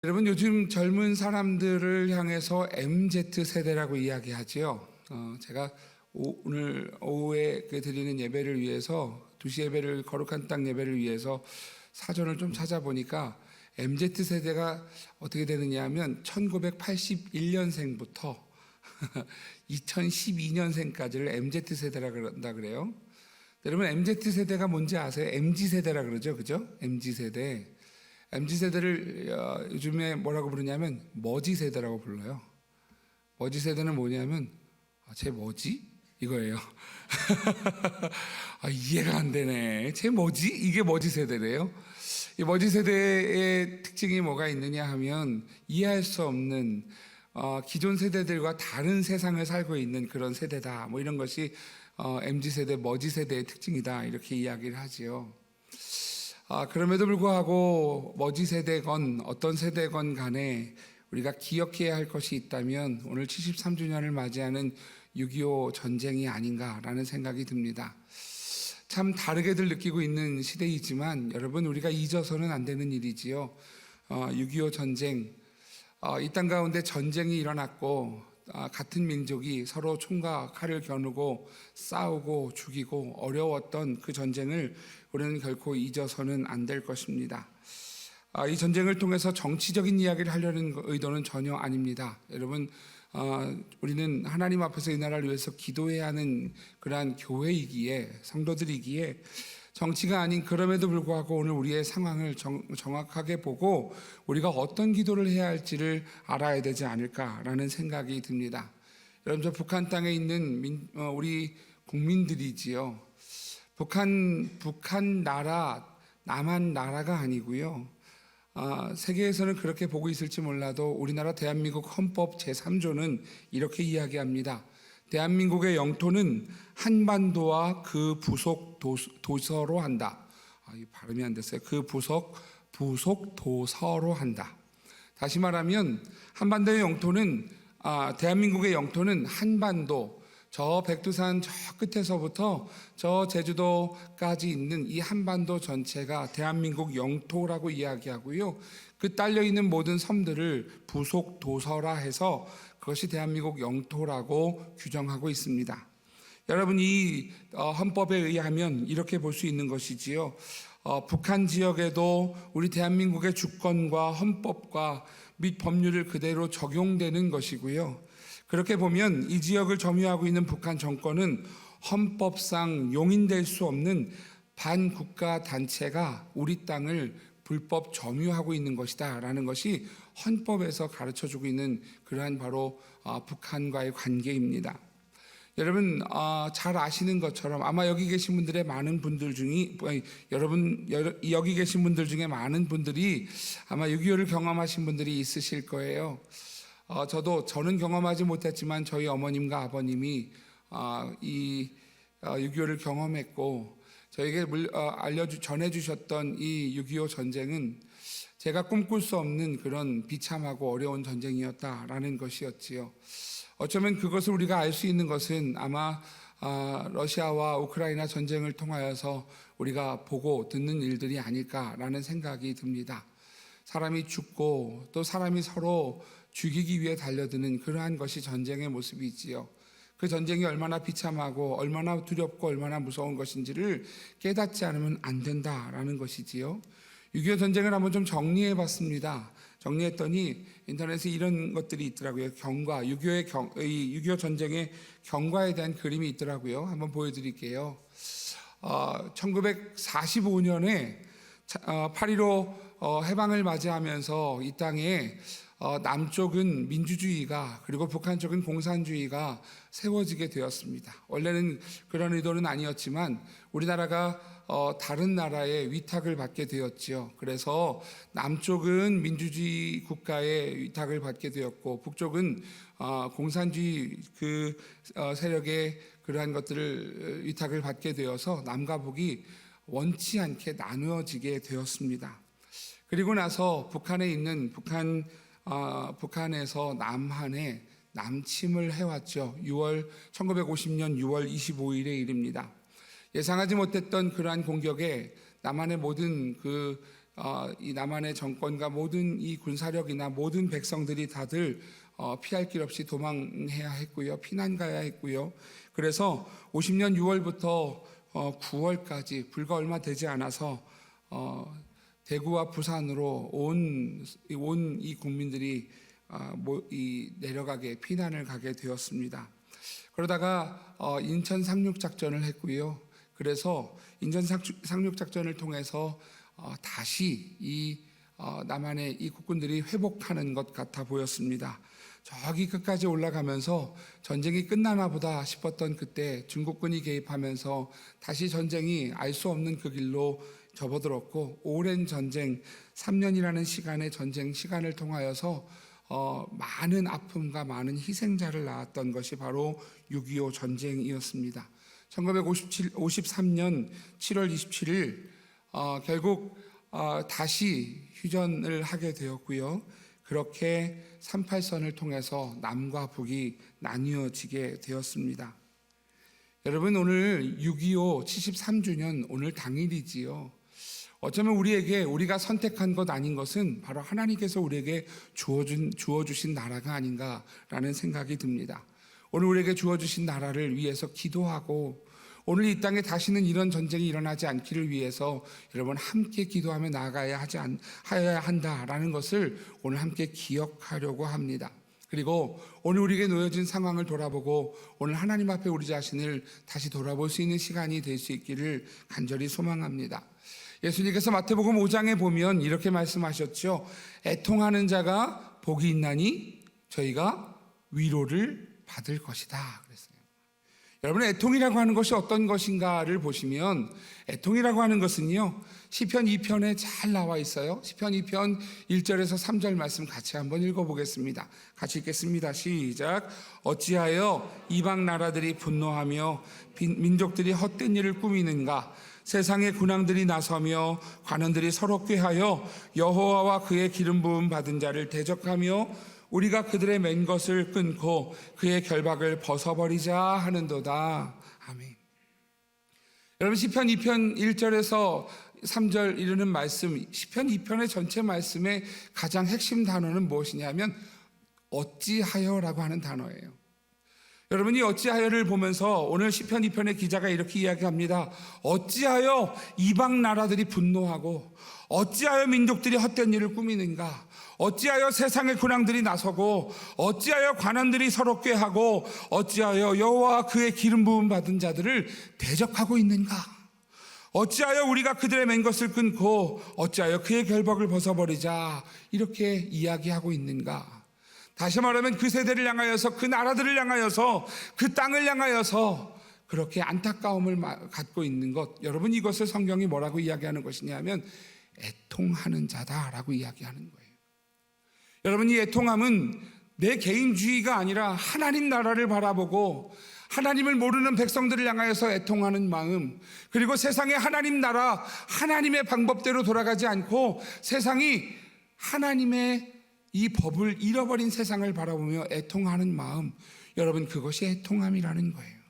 여러분, 요즘 젊은 사람들을 향해서 MZ 세대라고 이야기하지요. 제가 오늘 오후에 드리는 예배를 위해서 2시 예배를, 거룩한 땅 예배를 위해서 사전을 좀 찾아보니까 MZ 세대가 어떻게 되느냐 하면 1981년생부터 2012년생까지를 MZ 세대라 그런다 그래요. 여러분, MZ 세대가 뭔지 아세요? MZ 세대라 그러죠, 그죠? MZ 세대. MZ 세대를 요즘에 뭐라고 부르냐면 머지 세대라고 불러요. 머지 세대는 뭐냐면 쟤 뭐지? 이거예요. 이해가 안 되네. 쟤 뭐지? 이게 머지 세대래요. 이 머지 세대의 특징이 뭐가 있느냐 하면 이해할 수 없는 기존 세대들과 다른 세상을 살고 있는 그런 세대다. 뭐 이런 것이 MZ 세대, 머지 세대의 특징이다. 이렇게 이야기를 하지요. 그럼에도 불구하고 머지 세대건 어떤 세대건 간에 우리가 기억해야 할 것이 있다면 오늘 73주년을 맞이하는 6.25 전쟁이 아닌가라는 생각이 듭니다. 참 다르게들 느끼고 있는 시대이지만 여러분, 우리가 잊어서는 안 되는 일이지요. 6.25 전쟁, 이 땅 가운데 전쟁이 일어났고 같은 민족이 서로 총과 칼을 겨누고 싸우고 죽이고 어려웠던 그 전쟁을 우리는 결코 잊어서는 안 될 것입니다. 이 전쟁을 통해서 정치적인 이야기를 하려는 의도는 전혀 아닙니다. 여러분, 우리는 하나님 앞에서 이 나라를 위해서 기도해야 하는 그러한 교회이기에, 성도들이기에 정치가 아닌, 그럼에도 불구하고 오늘 우리의 상황을 정확하게 보고 우리가 어떤 기도를 해야 할지를 알아야 되지 않을까라는 생각이 듭니다. 여러분, 저 북한 땅에 있는 우리 국민들이지요. 북한 나라, 남한 나라가 아니고요. 세계에서는 그렇게 보고 있을지 몰라도 우리나라 대한민국 헌법 제3조는 이렇게 이야기합니다. 대한민국의 영토는 한반도와 그 부속 도서로 한다. 이 발음이 안 됐어요. 그 부속 도서로 한다. 다시 말하면 한반도의 영토는 대한민국의 영토는 한반도, 저 백두산 저 끝에서부터 저 제주도까지 있는 이 한반도 전체가 대한민국 영토라고 이야기하고요. 그 딸려 있는 모든 섬들을 부속 도서라 해서 그것이 대한민국 영토라고 규정하고 있습니다. 여러분, 이 헌법에 의하면 이렇게 볼 수 있는 것이지요. 북한 지역에도 우리 대한민국의 주권과 헌법과 및 법률을 그대로 적용되는 것이고요. 그렇게 보면 이 지역을 점유하고 있는 북한 정권은 헌법상 용인될 수 없는 반국가 단체가 우리 땅을 불법 점유하고 있는 것이다 라는 것이 헌법에서 가르쳐주고 있는 그러한 바로 북한과의 관계입니다. 여러분, 잘 아시는 것처럼 아마 여기 계신 분들의 많은 분들 중에 여기 계신 분들 중에 많은 분들이 아마 6.25를 경험하신 분들이 있으실 거예요. 저는 경험하지 못했지만 저희 어머님과 아버님이 이 6.25를 경험했고 저에게 전해주셨던 이 6.25 전쟁은 제가 꿈꿀 수 없는 그런 비참하고 어려운 전쟁이었다라는 것이었지요. 어쩌면 그것을 우리가 알 수 있는 것은 아마 러시아와 우크라이나 전쟁을 통하여서 우리가 보고 듣는 일들이 아닐까라는 생각이 듭니다. 사람이 죽고 또 사람이 서로 죽이기 위해 달려드는 그러한 것이 전쟁의 모습이지요. 그 전쟁이 얼마나 비참하고 얼마나 두렵고 얼마나 무서운 것인지를 깨닫지 않으면 안 된다라는 것이지요. 6.25 전쟁을 한번 좀 정리해 봤습니다. 정리했더니 인터넷에 이런 것들이 있더라고요. 경과, 6.25 전쟁의 경과에 대한 그림이 있더라고요. 한번 보여드릴게요. 1945년에 8.15 해방을 맞이하면서 이 땅에 남쪽은 민주주의가 그리고 북한 쪽은 공산주의가 세워지게 되었습니다. 원래는 그런 의도는 아니었지만 우리나라가 다른 나라의 위탁을 받게 되었지요. 그래서 남쪽은 민주주의 국가의 위탁을 받게 되었고 북쪽은 공산주의 세력의 그러한 것들을 위탁을 받게 되어서 남과 북이 원치 않게 나누어지게 되었습니다. 그리고 나서 북한에 있는 북한에서 남한에 남침을 해왔죠. 1950년 6월 25일의 일입니다. 예상하지 못했던 그러한 공격에 남한의 모든 이 남한의 정권과 모든 이 군사력이나 모든 백성들이 다들 피할 길 없이 도망해야 했고요. 피난 가야 했고요. 그래서 50년 6월부터 9월까지 불과 얼마 되지 않아서 대구와 부산으로 온 이 국민들이 내려가게 피난을 가게 되었습니다. 그러다가 인천 상륙작전을 했고요. 그래서 인천 상륙작전을 통해서 다시 이 남한의 이 국군들이 회복하는 것 같아 보였습니다. 저기 끝까지 올라가면서 전쟁이 끝나나 보다 싶었던 그때 중국군이 개입하면서 다시 전쟁이 알 수 없는 그 길로 접어들었고, 오랜 전쟁 3년이라는 시간의 전쟁 시간을 통하여서 많은 아픔과 많은 희생자를 낳았던 것이 바로 6.25 전쟁이었습니다. 1953년 7월 27일 결국 다시 휴전을 하게 되었고요. 그렇게 38선을 통해서 남과 북이 나뉘어지게 되었습니다. 여러분, 오늘 6.25 73주년 오늘 당일이지요. 어쩌면 우리가 선택한 것 아닌 것은 바로 하나님께서 우리에게 주어주신 나라가 아닌가라는 생각이 듭니다. 오늘 우리에게 주어주신 나라를 위해서 기도하고, 오늘 이 땅에 다시는 이런 전쟁이 일어나지 않기를 위해서 여러분 함께 기도하며 나아가야 한다라는 것을 오늘 함께 기억하려고 합니다. 그리고 오늘 우리에게 놓여진 상황을 돌아보고 오늘 하나님 앞에 우리 자신을 다시 돌아볼 수 있는 시간이 될 수 있기를 간절히 소망합니다. 예수님께서 마태복음 5장에 보면 이렇게 말씀하셨죠. 애통하는 자가 복이 있나니 저희가 위로를 받을 것이다 그랬어요. 여러분, 애통이라고 하는 것이 어떤 것인가를 보시면, 애통이라고 하는 것은요, 시편 2편에 잘 나와 있어요. 시편 2편 1절에서 3절 말씀 같이 한번 읽어보겠습니다. 같이 읽겠습니다. 시작. 어찌하여 이방 나라들이 분노하며 민족들이 헛된 일을 꾸미는가? 세상의 군왕들이 나서며 관원들이 서로 꾀하여 여호와와 그의 기름 부음 받은 자를 대적하며 우리가 그들의 맨 것을 끊고 그의 결박을 벗어버리자 하는도다. 아멘. 여러분, 시편 2편 1절에서 3절 이르는 말씀, 시편 2편의 전체 말씀의 가장 핵심 단어는 무엇이냐면 어찌하여라고 하는 단어예요. 여러분이 어찌하여를 보면서 오늘 시편 2편의 기자가 이렇게 이야기합니다. 어찌하여 이방 나라들이 분노하고 어찌하여 민족들이 헛된 일을 꾸미는가? 어찌하여 세상의 군왕들이 나서고 어찌하여 관원들이 서로 꾀하고 어찌하여 여호와 그의 기름 부음 받은 자들을 대적하고 있는가? 어찌하여 우리가 그들의 맨 것을 끊고 어찌하여 그의 결박을 벗어버리자 이렇게 이야기하고 있는가? 다시 말하면 그 세대를 향하여서, 그 나라들을 향하여서, 그 땅을 향하여서 그렇게 안타까움을 갖고 있는 것, 여러분, 이것을 성경이 뭐라고 이야기하는 것이냐면 애통하는 자다라고 이야기하는 거예요. 여러분, 이 애통함은 내 개인주의가 아니라 하나님 나라를 바라보고 하나님을 모르는 백성들을 향하여서 애통하는 마음, 그리고 세상의 하나님 나라, 하나님의 방법대로 돌아가지 않고 세상이 하나님의 이 법을 잃어버린 세상을 바라보며 애통하는 마음, 여러분, 그것이 애통함이라는 거예요.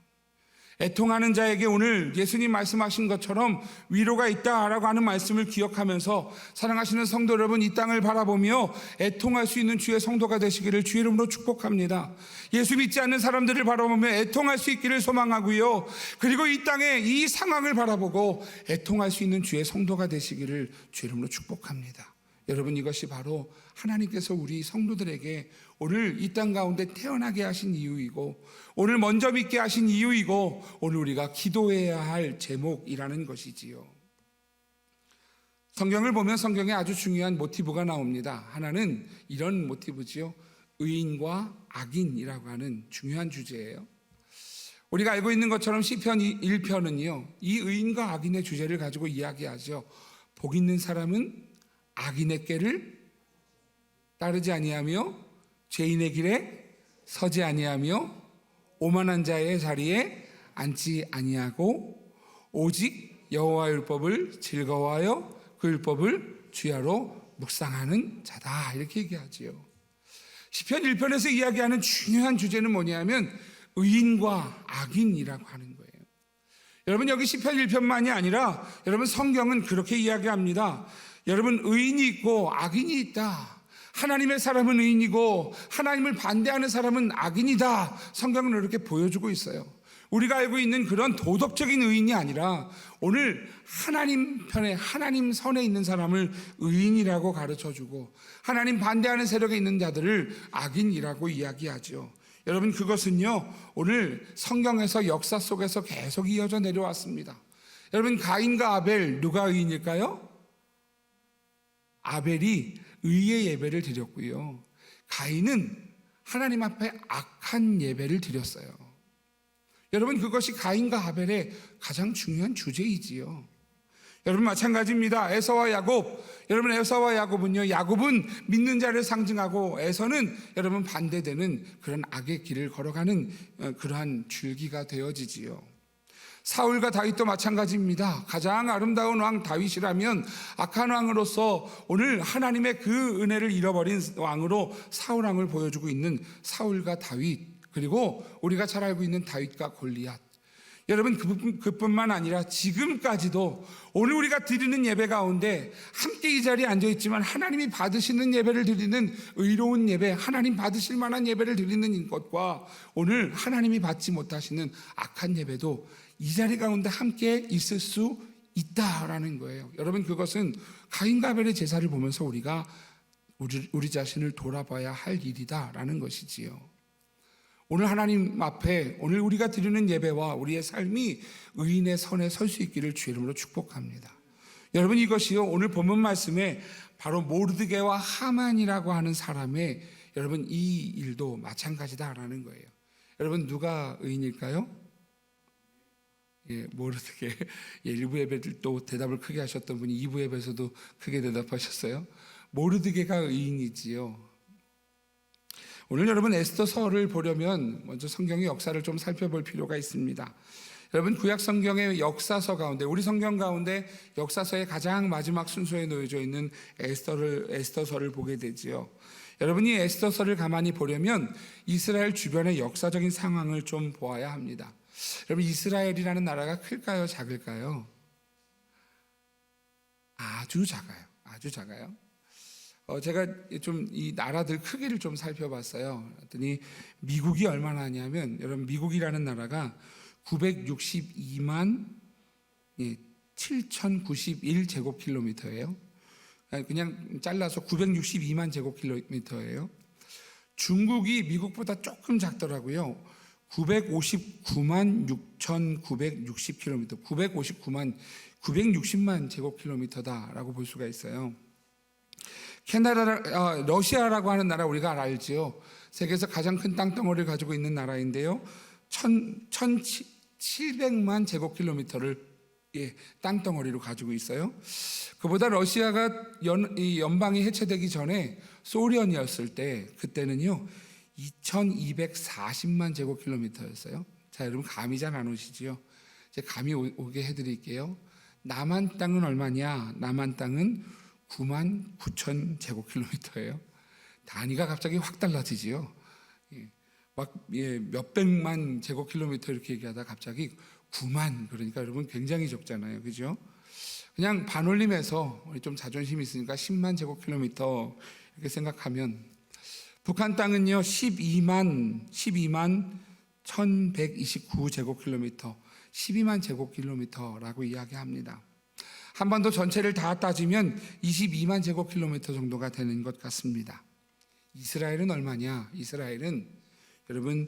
애통하는 자에게 오늘 예수님 말씀하신 것처럼 위로가 있다라고 하는 말씀을 기억하면서 사랑하시는 성도 여러분, 이 땅을 바라보며 애통할 수 있는 주의 성도가 되시기를 주의 이름으로 축복합니다. 예수 믿지 않는 사람들을 바라보며 애통할 수 있기를 소망하고요, 그리고 이 땅의 이 상황을 바라보고 애통할 수 있는 주의 성도가 되시기를 주의 이름으로 축복합니다. 여러분, 이것이 바로 하나님께서 우리 성도들에게 오늘 이 땅 가운데 태어나게 하신 이유이고, 오늘 먼저 믿게 하신 이유이고, 오늘 우리가 기도해야 할 제목이라는 것이지요. 성경을 보면 성경에 아주 중요한 모티브가 나옵니다. 하나는 이런 모티브지요. 의인과 악인이라고 하는 중요한 주제예요. 우리가 알고 있는 것처럼 시편 1편은요, 이 의인과 악인의 주제를 가지고 이야기하죠. 복 있는 사람은 악인의 꾀를 따르지 아니하며 죄인의 길에 서지 아니하며 오만한 자의 자리에 앉지 아니하고 오직 여호와의 율법을 즐거워하여 그 율법을 주야로 묵상하는 자다, 이렇게 얘기하지요. 시편 1편에서 이야기하는 중요한 주제는 뭐냐면 의인과 악인이라고 하는 거예요. 여러분, 여기 시편 1편만이 아니라 여러분, 성경은 그렇게 이야기합니다. 여러분, 의인이 있고 악인이 있다. 하나님의 사람은 의인이고 하나님을 반대하는 사람은 악인이다. 성경은 이렇게 보여주고 있어요. 우리가 알고 있는 그런 도덕적인 의인이 아니라 오늘 하나님 편에, 하나님 선에 있는 사람을 의인이라고 가르쳐주고 하나님 반대하는 세력에 있는 자들을 악인이라고 이야기하죠. 여러분, 그것은요 오늘 성경에서 역사 속에서 계속 이어져 내려왔습니다. 여러분, 가인과 아벨, 누가 의인일까요? 아벨이 의의 예배를 드렸고요, 가인은 하나님 앞에 악한 예배를 드렸어요. 여러분, 그것이 가인과 아벨의 가장 중요한 주제이지요. 여러분, 마찬가지입니다. 에서와 야곱. 여러분, 에서와 야곱은요, 야곱은 믿는 자를 상징하고 에서는 여러분 반대되는 그런 악의 길을 걸어가는 그러한 줄기가 되어지지요. 사울과 다윗도 마찬가지입니다. 가장 아름다운 왕 다윗이라면 악한 왕으로서 오늘 하나님의 그 은혜를 잃어버린 왕으로 사울 왕을 보여주고 있는 사울과 다윗, 그리고 우리가 잘 알고 있는 다윗과 골리앗. 여러분, 그뿐만 아니라 지금까지도 오늘 우리가 드리는 예배 가운데 함께 이 자리에 앉아있지만 하나님이 받으시는 예배를 드리는 의로운 예배, 하나님 받으실 만한 예배를 드리는 것과 오늘 하나님이 받지 못하시는 악한 예배도 이 자리 가운데 함께 있을 수 있다라는 거예요. 여러분, 그것은 가인과 아벨의 제사를 보면서 우리가 우리 자신을 돌아봐야 할 일이다라는 것이지요. 오늘 하나님 앞에 오늘 우리가 드리는 예배와 우리의 삶이 의인의 선에 설 수 있기를 주의 이름으로 축복합니다. 여러분, 이것이요 오늘 본문 말씀에 바로 모르드게와 하만이라고 하는 사람의 여러분 이 일도 마찬가지다라는 거예요. 여러분, 누가 의인일까요? 예, 모르드게. 예, 1부 예배들 또 대답을 크게 하셨던 분이 2부 예배에서도 크게 대답하셨어요. 모르드게가 의인이지요. 오늘 여러분 에스더서를 보려면 먼저 성경의 역사를 좀 살펴볼 필요가 있습니다. 여러분, 구약 성경의 역사서 가운데, 우리 성경 가운데 역사서의 가장 마지막 순서에 놓여져 있는 에스더서를 보게 되지요. 여러분이 에스더서를 가만히 보려면 이스라엘 주변의 역사적인 상황을 좀 보아야 합니다. 여러분, 이스라엘이라는 나라가 클까요, 작을까요? 아주 작아요. 아주 작아요. 제가 좀 이 나라들 크기를 좀 살펴봤어요. 그랬더니 미국이 얼마나 하냐면, 여러분, 미국이라는 나라가 962만 7,091 제곱킬로미터예요. 그냥 잘라서 962만 제곱킬로미터예요. 중국이 미국보다 조금 작더라고요. 959만 6,960킬로미터, 960만 제곱킬로미터다라고 볼 수가 있어요. 러시아라고 하는 나라 우리가 알지요. 세계에서 가장 큰 땅덩어리를 가지고 있는 나라인데요, 1,700만 제곱킬로미터를 땅덩어리로 가지고 있어요. 그보다 러시아가 연방이 해체되기 전에 소련이었을 때 그때는요 2,240만 제곱킬로미터였어요. 자, 여러분, 감이 잘 안 오시지요? 이제 감이 오게 해드릴게요. 남한 땅은 얼마냐? 남한 땅은 9만 9천 제곱킬로미터예요. 단위가 갑자기 확 달라지지요. 몇백만 제곱킬로미터 이렇게 얘기하다 갑자기 9만, 그러니까 여러분 굉장히 적잖아요, 그죠? 그냥 반올림해서 우리 좀 자존심이 있으니까 10만 제곱킬로미터 이렇게 생각하면, 북한 땅은요 12만 1129 제곱킬로미터, 12만 제곱킬로미터라고 이야기합니다. 한반도 전체를 다 따지면 22만 제곱킬로미터 정도가 되는 것 같습니다. 이스라엘은 얼마냐? 이스라엘은 여러분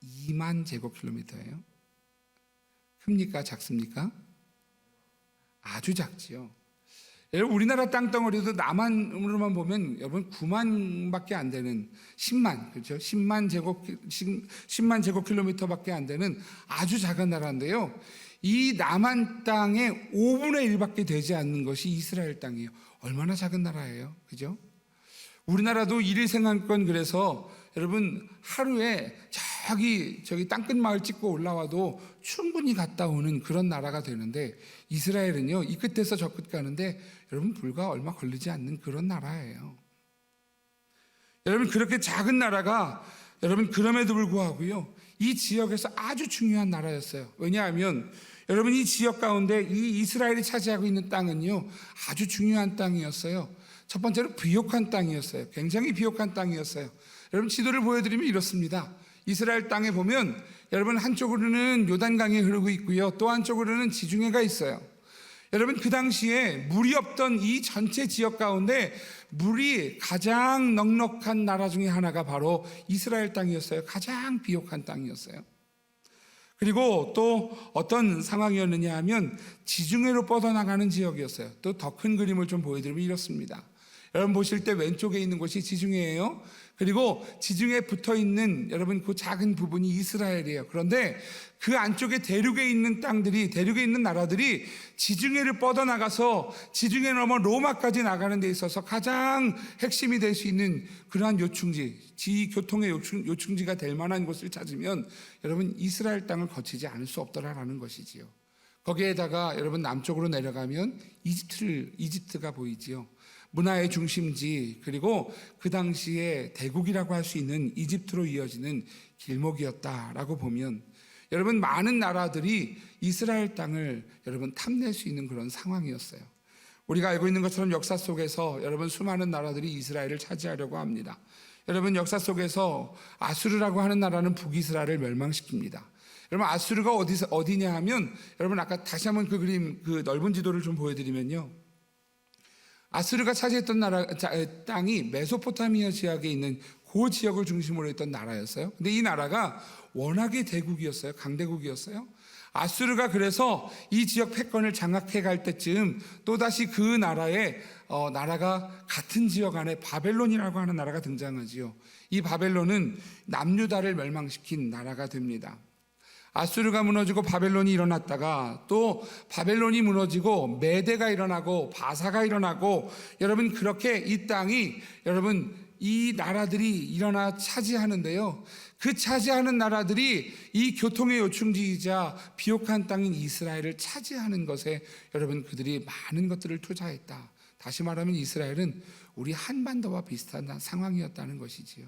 2만 제곱킬로미터예요. 큽니까? 작습니까? 아주 작지요. 여러분, 우리나라 땅덩어리도 남한으로만 보면 여러분 9만밖에 안 되는 10만, 그렇죠? 10만 제곱킬로미터밖에 안 되는 아주 작은 나라인데요. 이 남한 땅의 5분의 1밖에 되지 않는 것이 이스라엘 땅이에요. 얼마나 작은 나라예요, 그죠? 우리나라도 일일 생활권, 그래서 여러분 하루에 저기 땅끝 마을 찍고 올라와도 충분히 갔다 오는 그런 나라가 되는데, 이스라엘은요 이 끝에서 저 끝 가는데 여러분 불과 얼마 걸리지 않는 그런 나라예요. 여러분, 그렇게 작은 나라가 여러분 그럼에도 불구하고요 이 지역에서 아주 중요한 나라였어요. 왜냐하면 여러분, 이 지역 가운데 이 이스라엘이 차지하고 있는 땅은요, 아주 중요한 땅이었어요. 첫 번째로 비옥한 땅이었어요. 굉장히 비옥한 땅이었어요. 여러분, 지도를 보여드리면 이렇습니다. 이스라엘 땅에 보면 여러분, 한쪽으로는 요단강이 흐르고 있고요, 또 한쪽으로는 지중해가 있어요. 여러분, 그 당시에 물이 없던 이 전체 지역 가운데 물이 가장 넉넉한 나라 중에 하나가 바로 이스라엘 땅이었어요. 가장 비옥한 땅이었어요. 그리고 또 어떤 상황이었느냐 하면 지중해로 뻗어나가는 지역이었어요. 또 더 큰 그림을 좀 보여드리면 이렇습니다. 여러분 보실 때 왼쪽에 있는 곳이 지중해예요. 그리고 지중해에 붙어있는 여러분 그 작은 부분이 이스라엘이에요. 그런데 그 안쪽에 대륙에 있는 땅들이, 대륙에 있는 나라들이 지중해를 뻗어나가서 지중해 넘어 로마까지 나가는 데 있어서 가장 핵심이 될 수 있는 그러한 요충지, 교통의 요충지가 될 만한 곳을 찾으면 여러분 이스라엘 땅을 거치지 않을 수 없더라라는 것이지요. 거기에다가 여러분 남쪽으로 내려가면 이집트가 보이지요. 문화의 중심지, 그리고 그 당시에 대국이라고 할 수 있는 이집트로 이어지는 길목이었다라고 보면 여러분 많은 나라들이 이스라엘 땅을 여러분 탐낼 수 있는 그런 상황이었어요. 우리가 알고 있는 것처럼 역사 속에서 여러분 수많은 나라들이 이스라엘을 차지하려고 합니다. 여러분 역사 속에서 아수르라고 하는 나라는 북이스라엘을 멸망시킵니다. 여러분 아수르가 어디냐 하면 여러분 아까 다시 한번 그 그림, 그 넓은 지도를 좀 보여드리면요, 아수르가 차지했던 땅이 메소포타미아 지역에 있는 그 지역을 중심으로 했던 나라였어요. 근데 이 나라가 워낙에 대국이었어요. 강대국이었어요. 아수르가 그래서 이 지역 패권을 장악해 갈 때쯤 또다시 그 나라가 같은 지역 안에 바벨론이라고 하는 나라가 등장하지요. 이 바벨론은 남유다를 멸망시킨 나라가 됩니다. 아수르가 무너지고 바벨론이 일어났다가 또 바벨론이 무너지고 메대가 일어나고 바사가 일어나고 여러분 그렇게 이 땅이 여러분 이 나라들이 일어나 차지하는데요, 그 차지하는 나라들이 이 교통의 요충지이자 비옥한 땅인 이스라엘을 차지하는 것에 여러분 그들이 많은 것들을 투자했다. 다시 말하면 이스라엘은 우리 한반도와 비슷한 상황이었다는 것이지요.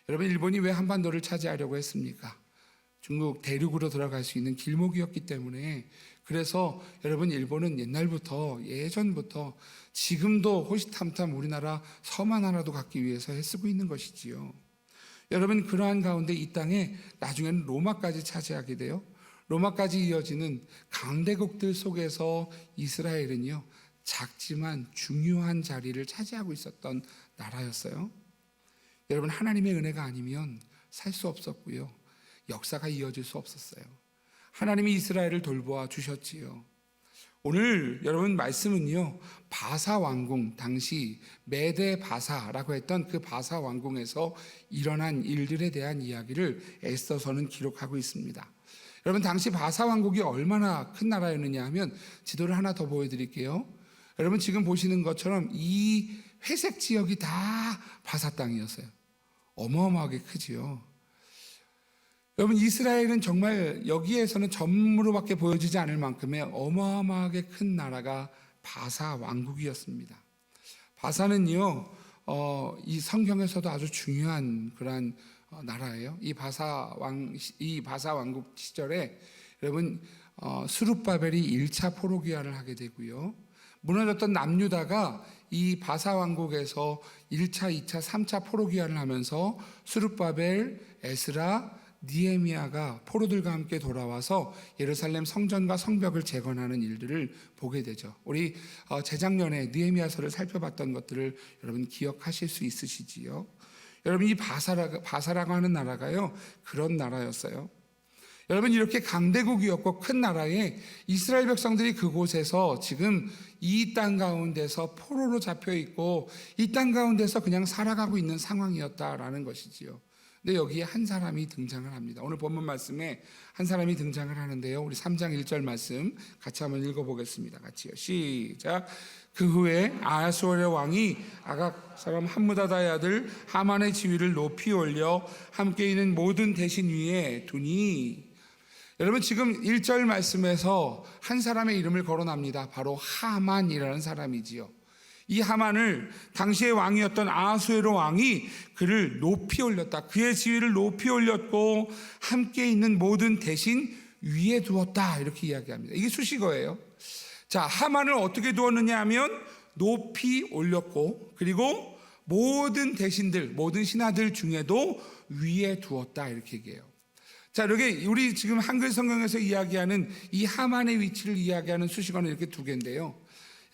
여러분 일본이 왜 한반도를 차지하려고 했습니까? 중국 대륙으로 들어갈 수 있는 길목이었기 때문에. 그래서 여러분 일본은 예전부터 지금도 호시탐탐 우리나라 섬 하나라도 갖기 위해서 애쓰고 있는 것이지요. 여러분 그러한 가운데 이 땅에 나중에는 로마까지 차지하게 돼요. 로마까지 이어지는 강대국들 속에서 이스라엘은요 작지만 중요한 자리를 차지하고 있었던 나라였어요. 여러분 하나님의 은혜가 아니면 살 수 없었고요, 역사가 이어질 수 없었어요. 하나님이 이스라엘을 돌보아 주셨지요. 오늘 여러분 말씀은요, 바사 왕궁, 당시 메데 바사라고 했던 그 바사 왕궁에서 일어난 일들에 대한 이야기를 에스더서는 기록하고 있습니다. 여러분 당시 바사 왕국이 얼마나 큰 나라였느냐 하면 지도를 하나 더 보여드릴게요. 여러분 지금 보시는 것처럼 이 회색 지역이 다 바사 땅이었어요. 어마어마하게 크지요. 여러분 이스라엘은 정말 여기에서는 점으로밖에 보여지지 않을 만큼의 어마어마하게 큰 나라가 바사 왕국이었습니다. 바사는요 이 성경에서도 아주 중요한 그러한 나라예요. 이 바사 왕국 시절에 여러분 스룹바벨이 1차 포로기환을 하게 되고요, 무너졌던 남유다가 이 바사 왕국에서 1차, 2차, 3차 포로기환을 하면서 스룹바벨, 에스라, 느헤미야가 포로들과 함께 돌아와서 예루살렘 성전과 성벽을 재건하는 일들을 보게 되죠. 우리 재작년에 느헤미야서를 살펴봤던 것들을 여러분 기억하실 수 있으시지요. 여러분 이 바사라고 하는 나라가요 그런 나라였어요. 여러분 이렇게 강대국이었고 큰 나라에 이스라엘 백성들이 그곳에서 지금 이 땅 가운데서 포로로 잡혀 있고 이 땅 가운데서 그냥 살아가고 있는 상황이었다라는 것이지요. 근데 여기에 한 사람이 등장을 합니다. 오늘 본문 말씀에 한 사람이 등장을 하는데요, 우리 3장 1절 말씀 같이 한번 읽어보겠습니다. 같이요, 시작. 그 후에 아하수에르 왕이 아각 사람 함무다다의 아들 하만의 지위를 높이 올려 함께 있는 모든 대신 위에 두니. 여러분 지금 1절 말씀에서 한 사람의 이름을 거론합니다. 바로 하만이라는 사람이지요. 이 하만을 당시의 왕이었던 아하수에로 왕이 그를 높이 올렸다. 그의 지위를 높이 올렸고 함께 있는 모든 대신 위에 두었다 이렇게 이야기합니다. 이게 수식어예요. 자, 하만을 어떻게 두었느냐 하면 높이 올렸고, 그리고 모든 대신들, 모든 신하들 중에도 위에 두었다 이렇게 얘기해요. 자, 이렇게 우리 지금 한글 성경에서 이야기하는 이 하만의 위치를 이야기하는 수식어는 이렇게 두 개인데요.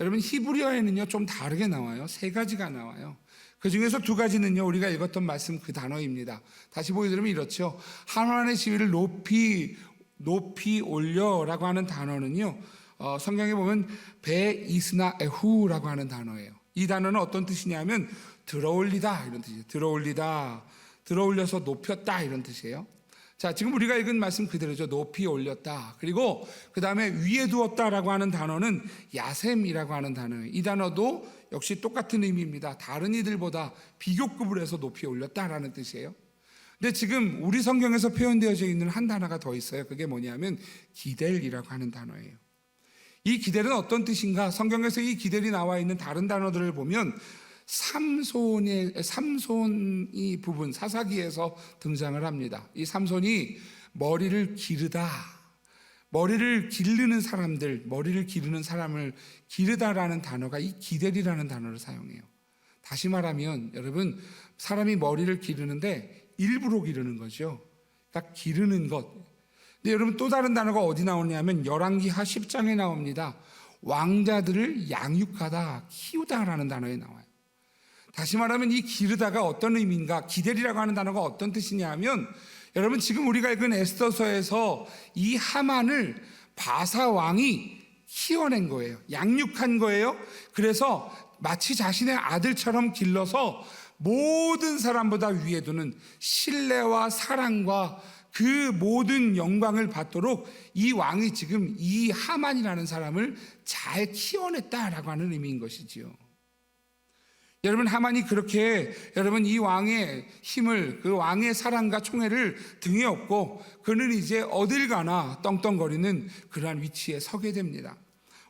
여러분, 히브리어에는요 좀 다르게 나와요. 세 가지가 나와요. 그 중에서 두 가지는요 우리가 읽었던 말씀 그 단어입니다. 다시 보여드리면 이렇죠. 하만의 지위를 높이 올려라고 하는 단어는요, 성경에 보면 베이스나 에후라고 하는 단어예요. 이 단어는 어떤 뜻이냐면 들어올리다 이런 뜻이에요. 들어올려서 높였다 이런 뜻이에요. 자, 지금 우리가 읽은 말씀 그대로죠. 높이 올렸다. 그리고 그 다음에 위에 두었다라고 하는 단어는 야셈이라고 하는 단어예요. 이 단어도 역시 똑같은 의미입니다. 다른 이들보다 비교급을 해서 높이 올렸다라는 뜻이에요. 근데 지금 우리 성경에서 표현되어져 있는 한 단어가 더 있어요. 그게 뭐냐면 기델이라고 하는 단어예요. 이 기델은 어떤 뜻인가? 성경에서 이 기델이 나와 있는 다른 단어들을 보면 삼손이 부분 사사기에서 등장을 합니다. 이 삼손이 머리를 기르는 사람을 기르다라는 단어가 이 기델이라는 단어를 사용해요. 다시 말하면 여러분, 사람이 머리를 기르는데 일부러 기르는 거죠. 그러니까 기르는 것. 근데 여러분, 또 다른 단어가 어디 나오냐면 열왕기하 10장에 나옵니다. 왕자들을 양육하다, 키우다라는 단어에 나와요. 다시 말하면 이 기르다가 어떤 의미인가? 기델이라고 하는 단어가 어떤 뜻이냐 하면, 여러분, 지금 우리가 읽은 에스더서에서 이 하만을 바사 왕이 키워낸 거예요. 양육한 거예요. 그래서 마치 자신의 아들처럼 길러서 모든 사람보다 위에 두는 신뢰와 사랑과 그 모든 영광을 받도록 이 왕이 지금 이 하만이라는 사람을 잘 키워냈다라고 하는 의미인 것이지요. 여러분, 하만이 그렇게 여러분 이 왕의 힘을, 그 왕의 사랑과 총애를 등에 업고 그는 이제 어딜 가나 떵떵거리는 그러한 위치에 서게 됩니다.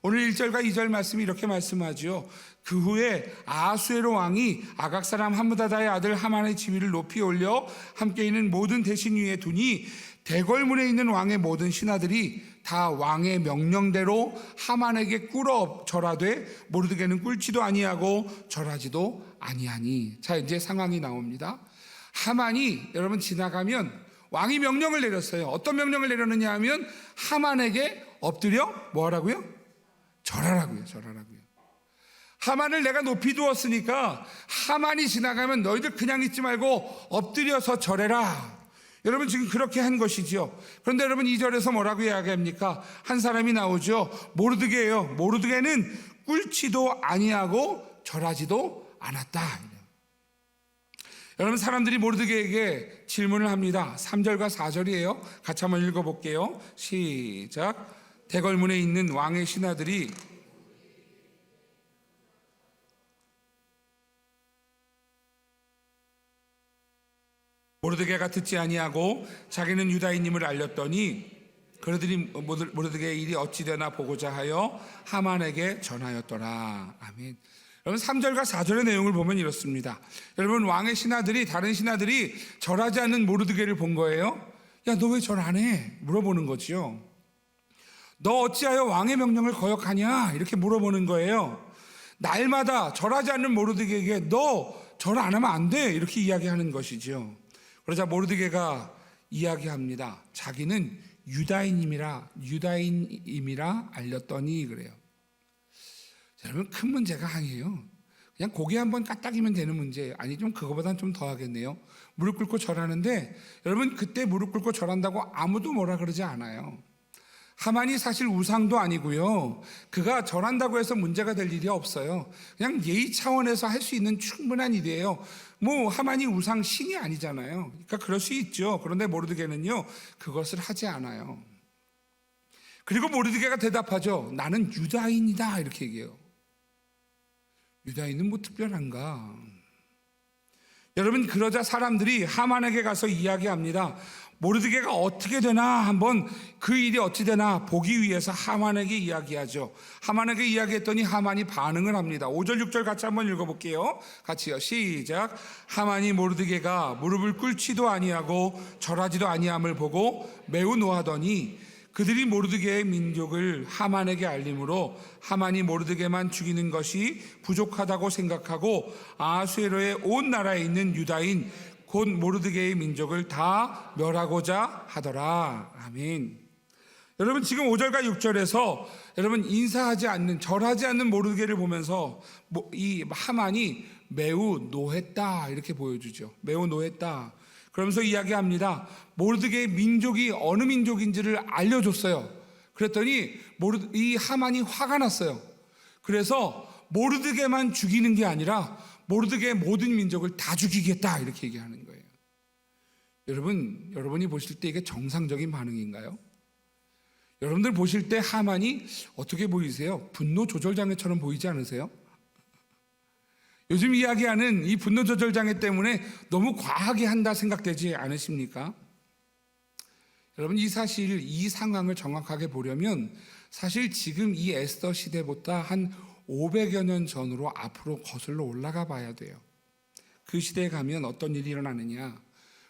오늘 1절과 2절 말씀이 이렇게 말씀하죠. 그 후에 아수에로 왕이 아각 사람 함므다다의 아들 하만의 지위를 높이 올려 함께 있는 모든 대신 위에 두니 대궐문에 있는 왕의 모든 신하들이 다 왕의 명령대로 하만에게 꿇어 절하되 모르드게는 꿇지도 아니하고 절하지도 아니하니. 자, 이제 상황이 나옵니다. 하만이 여러분 지나가면 왕이 명령을 내렸어요. 어떤 명령을 내렸느냐 하면 하만에게 엎드려 뭐 하라고요? 절하라고요. 하만을 내가 높이 두었으니까 하만이 지나가면 너희들 그냥 있지 말고 엎드려서 절해라. 여러분, 지금 그렇게 한 것이지요. 그런데 여러분, 2절에서 뭐라고 이야기합니까? 한 사람이 나오죠. 모르드게예요. 모르드게는 꿇지도 아니하고 절하지도 않았다. 여러분, 사람들이 모르드게에게 질문을 합니다. 3절과 4절이에요. 같이 한번 읽어볼게요. 시작. 대궐문에 있는 왕의 신하들이 모르드게가 듣지 아니하고 자기는 유다인임을 알렸더니 그들이 모르드게의 일이 어찌되나 보고자 하여 하만에게 전하였더라. 아멘. 여러분, 3절과 4절의 내용을 보면 이렇습니다. 여러분, 왕의 신하들이, 다른 신하들이 절하지 않는 모르드게를 본 거예요. 야, 너 왜 절 안 해? 물어보는 거죠. 너 어찌하여 왕의 명령을 거역하냐? 이렇게 물어보는 거예요. 날마다 절하지 않는 모르드게에게 너 절 안 하면 안 돼, 이렇게 이야기하는 것이죠. 그러자 모르드게가 이야기합니다. 자기는 유다인임이라 알렸더니 그래요. 여러분, 큰 문제가 아니에요. 그냥 고개 한번 까딱이면 되는 문제예요. 아니, 좀 그거보단 좀 더 하겠네요. 무릎 꿇고 절하는데 여러분, 그때 무릎 꿇고 절한다고 아무도 뭐라 그러지 않아요. 하만이 사실 우상도 아니고요, 그가 절한다고 해서 문제가 될 일이 없어요. 그냥 예의 차원에서 할 수 있는 충분한 일이에요. 뭐 하만이 우상 신이 아니잖아요. 그러니까 그럴 수 있죠. 그런데 모르드게는요 그것을 하지 않아요. 그리고 모르드게가 대답하죠. 나는 유다인이다, 이렇게 얘기해요. 유다인은 뭐 특별한가? 여러분, 그러자 사람들이 하만에게 가서 이야기합니다. 모르드게가 어떻게 되나 한번 그 일이 어찌 되나 보기 위해서 하만에게 이야기하죠. 하만에게 이야기했더니 하만이 반응을 합니다. 5절 6절 같이 한번 읽어볼게요. 같이요. 시작. 하만이 모르드게가 무릎을 꿇지도 아니하고 절하지도 아니함을 보고 매우 노하더니 그들이 모르드게의 민족을 하만에게 알림으로 하만이 모르드게만 죽이는 것이 부족하다고 생각하고 아하수에로의 온 나라에 있는 유다인 곧 모르드게의 민족을 다 멸하고자 하더라. 아멘. 여러분, 지금 5절과 6절에서 여러분 인사하지 않는, 절하지 않는 모르드게를 보면서 이 하만이 매우 노했다 이렇게 보여주죠. 매우 노했다. 그러면서 이야기합니다. 모르드게의 민족이 어느 민족인지를 알려줬어요. 그랬더니 이 하만이 화가 났어요. 그래서 모르드게만 죽이는 게 아니라 모르드게의 모든 민족을 다 죽이겠다 이렇게 얘기하는 거예요. 여러분이 보실 때 이게 정상적인 반응인가요? 여러분들 보실 때 하만이 어떻게 보이세요? 분노 조절 장애처럼 보이지 않으세요? 요즘 이야기하는 이 분노 조절 장애 때문에 너무 과하게 한다 생각되지 않으십니까? 여러분, 이 사실, 이 상황을 정확하게 보려면 사실 지금 이 에스더 시대보다 한 500여 년 전으로 앞으로 거슬러 올라가 봐야 돼요. 그 시대에 가면 어떤 일이 일어나느냐?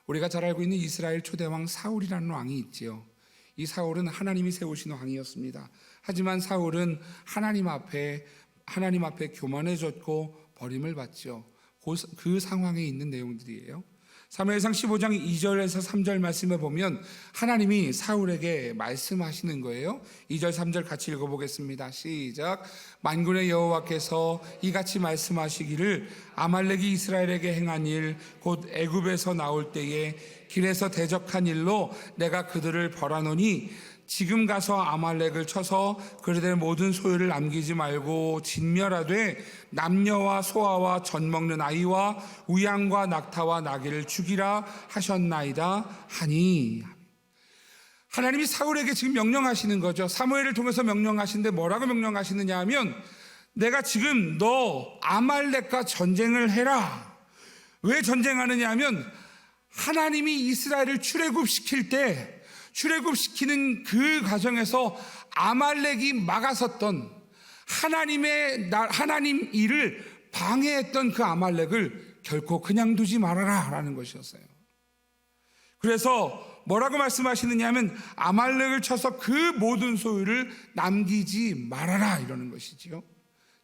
우리가 잘 알고 있는 이스라엘 초대왕 사울이라는 왕이 있지요. 이 사울은 하나님이 세우신 왕이었습니다. 하지만 사울은 하나님 앞에 교만해졌고 버림을 받죠. 그 상황에 있는 내용들이에요. 사무엘상 15장 2절에서 3절 말씀에 보면 하나님이 사울에게 말씀하시는 거예요. 2절 3절 같이 읽어보겠습니다. 시작. 만군의 여호와께서 이같이 말씀하시기를 아말렉이 이스라엘에게 행한 일 곧 애굽에서 나올 때에 길에서 대적한 일로 내가 그들을 벌하노니 지금 가서 아말렉을 쳐서 그들의 모든 소유를 남기지 말고 진멸하되 남녀와 소아와 젖 먹는 아이와 우양과 낙타와 나귀를 죽이라 하셨나이다 하니. 하나님이 사울에게 지금 명령하시는 거죠. 사무엘을 통해서 명령하시는데 뭐라고 명령하시느냐 하면 내가 지금 너 아말렉과 전쟁을 해라. 왜 전쟁하느냐 하면 하나님이 이스라엘을 출애굽시키는 그 과정에서 아말렉이 막아섰던 하나님 일을 방해했던 그 아말렉을 결코 그냥 두지 말아라 라는 것이었어요. 그래서 뭐라고 말씀하시느냐 하면 아말렉을 쳐서 그 모든 소유를 남기지 말아라 이러는 것이지요.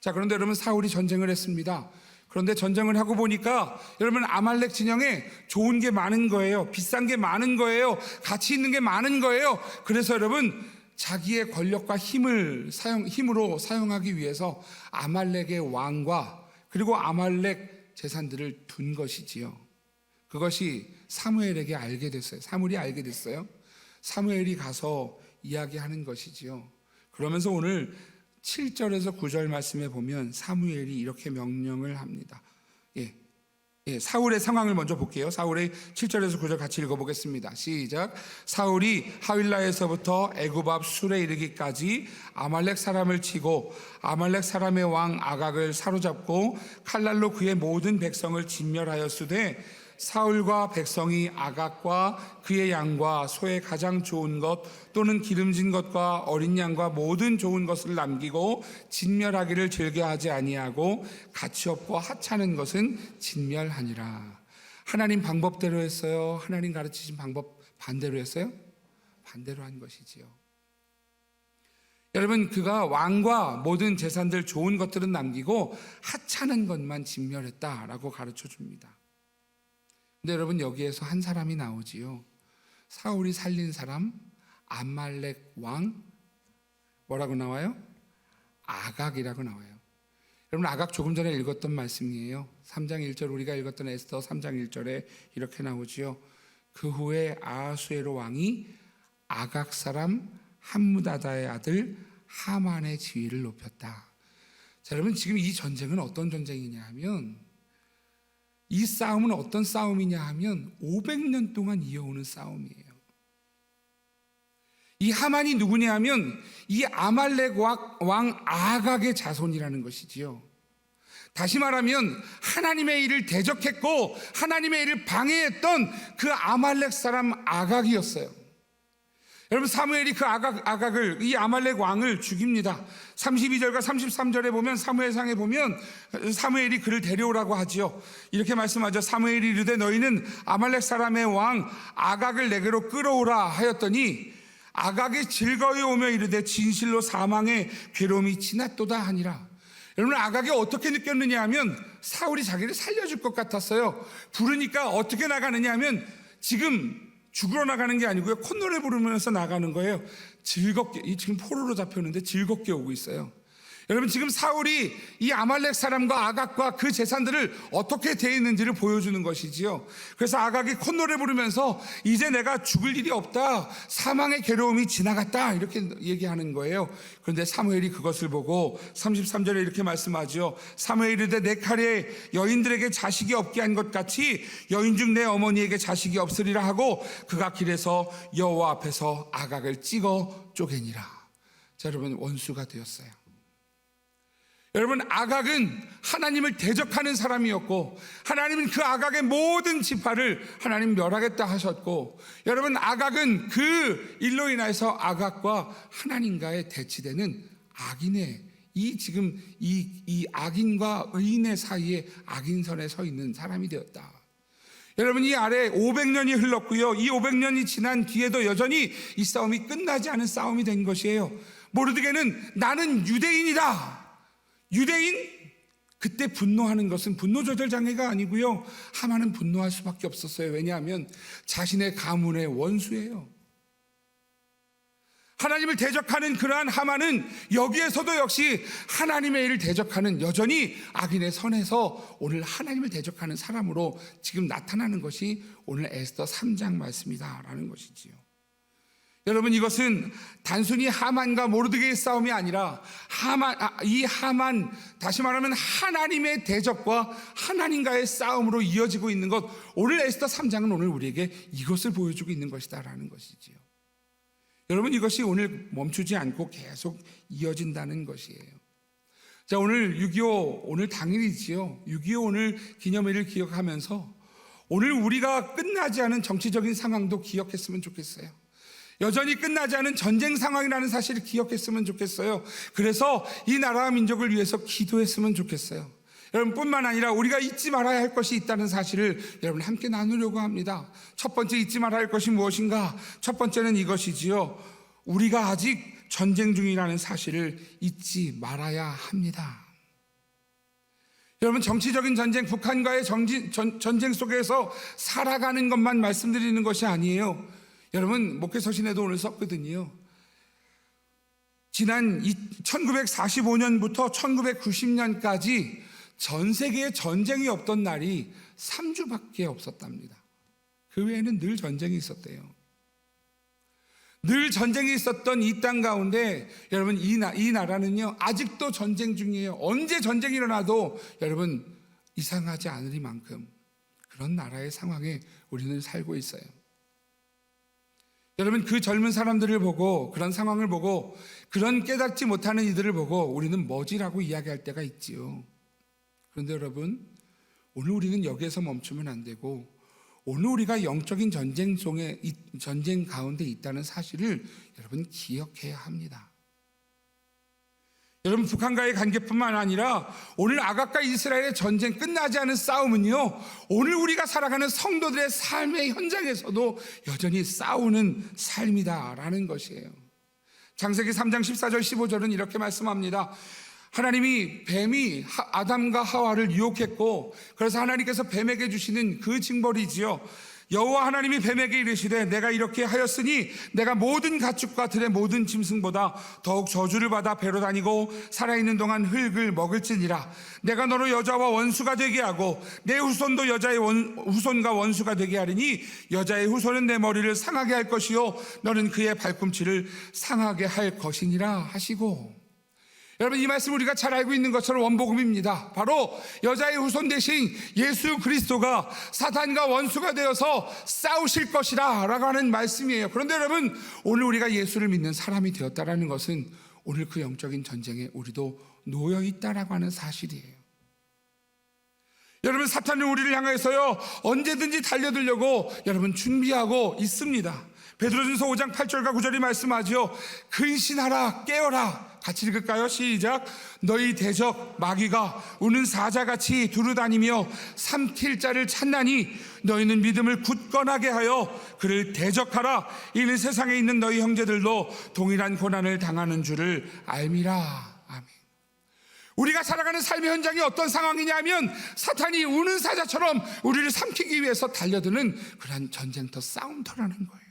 자, 그런데 여러분, 사울이 전쟁을 했습니다. 그런데 전쟁을 하고 보니까 여러분, 아말렉 진영에 좋은 게 많은 거예요. 비싼 게 많은 거예요. 가치 있는 게 많은 거예요. 그래서 여러분, 자기의 권력과 힘으로 사용하기 위해서 아말렉의 왕과 그리고 아말렉 재산들을 둔 것이지요. 그것이 사무엘에게 알게 됐어요. 사무엘이 알게 됐어요. 사무엘이 가서 이야기하는 것이지요. 그러면서 오늘 7절에서 9절 말씀에 보면 사무엘이 이렇게 명령을 합니다. 사울의 상황을 먼저 볼게요. 사울의 7절에서 9절 같이 읽어보겠습니다. 시작. 사울이 하윌라에서부터 애굽 앞 술에 이르기까지 아말렉 사람을 치고 아말렉 사람의 왕 아각을 사로잡고 칼날로 그의 모든 백성을 진멸하였으되 사울과 백성이 아각과 그의 양과 소의 가장 좋은 것 또는 기름진 것과 어린 양과 모든 좋은 것을 남기고 진멸하기를 즐겨하지 아니하고 가치 없고 하찮은 것은 진멸하니라. 하나님 방법대로 했어요? 하나님 가르치신 방법 반대로 했어요? 반대로 한 것이지요. 여러분, 그가 왕과 모든 재산들 좋은 것들은 남기고 하찮은 것만 진멸했다라고 가르쳐 줍니다. 근데 여러분, 여기에서 한 사람이 나오지요. 사울이 살린 사람, 아말렉 왕, 뭐라고 나와요? 아각이라고 나와요. 여러분, 아각 조금 전에 읽었던 말씀이에요. 3장 1절, 우리가 읽었던 에스더 3장 1절에 이렇게 나오지요. 그 후에 아하수에로 왕이 아각 사람 함무다다의 아들 하만의 지위를 높였다. 자, 여러분, 지금 이 전쟁은 어떤 전쟁이냐 하면, 이 싸움은 어떤 싸움이냐 하면 500년 동안 이어오는 싸움이에요. 이 하만이 누구냐 하면 이 아말렉 왕 아각의 자손이라는 것이지요. 다시 말하면 하나님의 일을 대적했고 하나님의 일을 방해했던 그 아말렉 사람 아각이었어요. 여러분, 사무엘이 그 아각을, 이 아말렉 왕을 죽입니다. 32절과 33절에 보면, 사무엘상에 보면 사무엘이 그를 데려오라고 하지요. 이렇게 말씀하죠. 사무엘이 이르되 너희는 아말렉 사람의 왕 아각을 내게로 끌어오라 하였더니 아각이 즐거이 오며 이르되 진실로 사망의 괴로움이 지났도다 하니라. 여러분, 아각이 어떻게 느꼈느냐 하면 사울이 자기를 살려줄 것 같았어요. 부르니까 어떻게 나가느냐 하면 지금 죽으러 나가는 게 아니고요, 콧노래 부르면서 나가는 거예요. 즐겁게, 지금 포로로 잡혔는데 즐겁게 오고 있어요. 여러분, 지금 사울이 이 아말렉 사람과 아각과 그 재산들을 어떻게 대했는지를 보여주는 것이지요. 그래서 아각이 콧노래 부르면서 이제 내가 죽을 일이 없다, 사망의 괴로움이 지나갔다, 이렇게 얘기하는 거예요. 그런데 사무엘이 그것을 보고 33절에 이렇게 말씀하죠. 사무엘이 이르되 내 칼에 여인들에게 자식이 없게 한 것 같이 여인 중 내 어머니에게 자식이 없으리라 하고 그가 길에서 여호와 앞에서 아각을 찍어 쪼개니라. 자, 여러분, 원수가 되었어요. 여러분, 아각은 하나님을 대적하는 사람이었고 하나님은 그 아각의 모든 지파를 하나님 멸하겠다 하셨고, 여러분, 아각은 그 일로 인해서 아각과 하나님과의 대치되는 악인의 지금 이 악인과 의인의 사이에 악인선에 서 있는 사람이 되었다. 여러분, 이 아래 500년이 흘렀고요, 이 500년이 지난 뒤에도 여전히 이 싸움이 끝나지 않은 싸움이 된 것이에요. 모르드게는 나는 유대인이다. 유대인? 그때 분노하는 것은 분노 조절 장애가 아니고요, 하만은 분노할 수밖에 없었어요. 왜냐하면 자신의 가문의 원수예요. 하나님을 대적하는 그러한 하만은 여기에서도 역시 하나님의 일을 대적하는, 여전히 악인의 선에서 오늘 하나님을 대적하는 사람으로 지금 나타나는 것이 오늘 에스더 3장 말씀이다라는 것이지요. 여러분, 이것은 단순히 하만과 모르드게의 싸움이 아니라 이 하만, 다시 말하면 하나님의 대적과 하나님과의 싸움으로 이어지고 있는 것, 오늘 에스더 3장은 오늘 우리에게 이것을 보여주고 있는 것이다라는 것이지요. 여러분, 이것이 오늘 멈추지 않고 계속 이어진다는 것이에요. 자, 오늘 6.25 오늘 당일이지요. 6.25 오늘 기념일을 기억하면서 오늘 우리가 끝나지 않은 정치적인 상황도 기억했으면 좋겠어요. 여전히 끝나지 않은 전쟁 상황이라는 사실을 기억했으면 좋겠어요. 그래서 이 나라와 민족을 위해서 기도했으면 좋겠어요. 여러분, 뿐만 아니라 우리가 잊지 말아야 할 것이 있다는 사실을 여러분 함께 나누려고 합니다. 첫 번째 잊지 말아야 할 것이 무엇인가? 첫 번째는 이것이지요. 우리가 아직 전쟁 중이라는 사실을 잊지 말아야 합니다. 여러분, 정치적인 전쟁, 북한과의 전쟁 속에서 살아가는 것만 말씀드리는 것이 아니에요. 여러분, 목회 서신에도 오늘 썼거든요. 지난 1945년부터 1990년까지 전 세계에 전쟁이 없던 날이 3주밖에 없었답니다. 그 외에는 늘 전쟁이 있었대요. 늘 전쟁이 있었던 이 땅 가운데 여러분, 이 나라는요 아직도 전쟁 중이에요. 언제 전쟁이 일어나도 여러분 이상하지 않으리만큼 그런 나라의 상황에 우리는 살고 있어요. 여러분, 그 젊은 사람들을 보고, 그런 상황을 보고, 그런 깨닫지 못하는 이들을 보고 우리는 뭐지라고 이야기할 때가 있지요. 그런데 여러분, 오늘 우리는 여기에서 멈추면 안 되고, 오늘 우리가 영적인 전쟁 가운데 있다는 사실을 여러분 기억해야 합니다. 여러분, 북한과의 관계뿐만 아니라 오늘 아각과 이스라엘의 전쟁, 끝나지 않은 싸움은요, 오늘 우리가 살아가는 성도들의 삶의 현장에서도 여전히 싸우는 삶이다라는 것이에요. 창세기 3장 14절 15절은 이렇게 말씀합니다. 하나님이 뱀이 아담과 하와를 유혹했고, 그래서 하나님께서 뱀에게 주시는 그 징벌이지요. 여호와 하나님이 뱀에게 이르시되 내가 이렇게 하였으니 내가 모든 가축과 들의 모든 짐승보다 더욱 저주를 받아 배로 다니고 살아있는 동안 흙을 먹을지니라. 내가 너로 여자와 원수가 되게 하고 내 후손도 여자의 후손과 원수가 되게 하리니 여자의 후손은 내 머리를 상하게 할 것이요 너는 그의 발꿈치를 상하게 할 것이니라 하시고, 여러분, 이 말씀 우리가 잘 알고 있는 것처럼 원복음입니다. 바로 여자의 후손 대신 예수 그리스도가 사탄과 원수가 되어서 싸우실 것이라 라고 하는 말씀이에요. 그런데 여러분, 오늘 우리가 예수를 믿는 사람이 되었다라는 것은 오늘 그 영적인 전쟁에 우리도 놓여 있다라고 하는 사실이에요. 여러분, 사탄은 우리를 향해서요 언제든지 달려들려고 여러분 준비하고 있습니다. 베드로전서 5장 8절과 9절이 말씀하죠. 근신하라, 깨어라, 같이 읽을까요? 시작. 너희 대적 마귀가 우는 사자같이 두루다니며 삼킬 자를 찾나니 너희는 믿음을 굳건하게 하여 그를 대적하라. 이는 세상에 있는 너희 형제들도 동일한 고난을 당하는 줄을 알미라. 아멘. 우리가 살아가는 삶의 현장이 어떤 상황이냐면 사탄이 우는 사자처럼 우리를 삼키기 위해서 달려드는 그런 전쟁터, 싸움터라는 거예요.